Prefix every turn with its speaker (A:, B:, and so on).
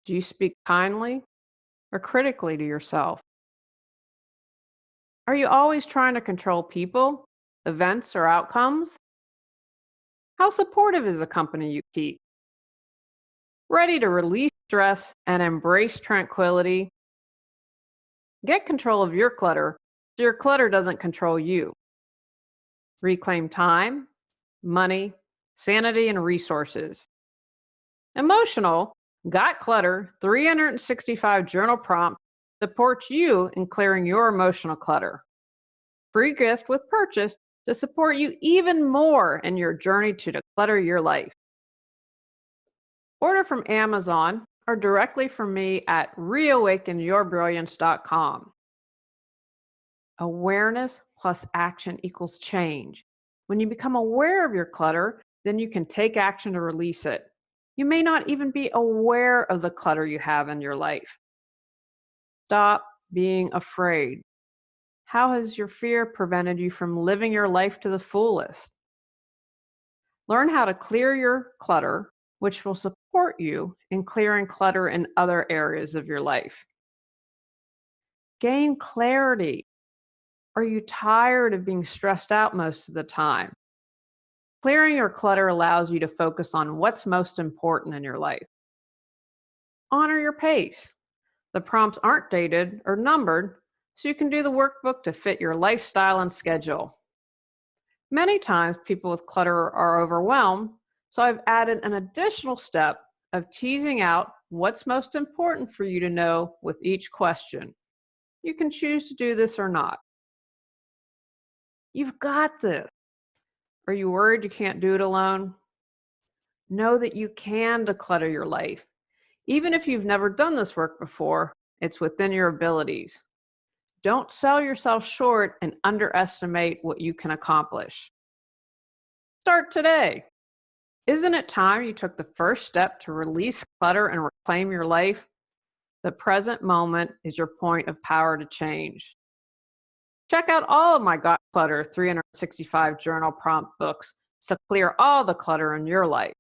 A: Do you speak kindly or critically to yourself? Are you always trying to control people, events, or outcomes? How supportive is the company you keep? Ready to release stress and embrace tranquility? Get control of your clutter so your clutter doesn't control you. Reclaim time, money, sanity, and resources. Emotional, Got Clutter 365 journal prompt supports you in clearing your emotional clutter. Free gift with purchase to support you even more in your journey to declutter your life. Order from Amazon or directly from me at reawakenyourbrilliance.com. Awareness plus action equals change. When you become aware of your clutter, then you can take action to release it. You may not even be aware of the clutter you have in your life. Stop being afraid. How has your fear prevented you from living your life to the fullest? Learn how to clear your clutter, which will support you in clearing clutter in other areas of your life. Gain clarity. Are you tired of being stressed out most of the time? Clearing your clutter allows you to focus on what's most important in your life. Honor your pace. The prompts aren't dated or numbered, so you can do the workbook to fit your lifestyle and schedule. Many times, people with clutter are overwhelmed, so I've added an additional step of teasing out what's most important for you to know with each question. You can choose to do this or not. You've got this. Are you worried you can't do it alone? Know that you can declutter your life. Even if you've never done this work before, it's within your abilities. Don't sell yourself short and underestimate what you can accomplish. Start today. Isn't it time you took the first step to release clutter and reclaim your life? The present moment is your point of power to change. Check out all of my Got Clutter 365 journal prompt books to clear all the clutter in your life.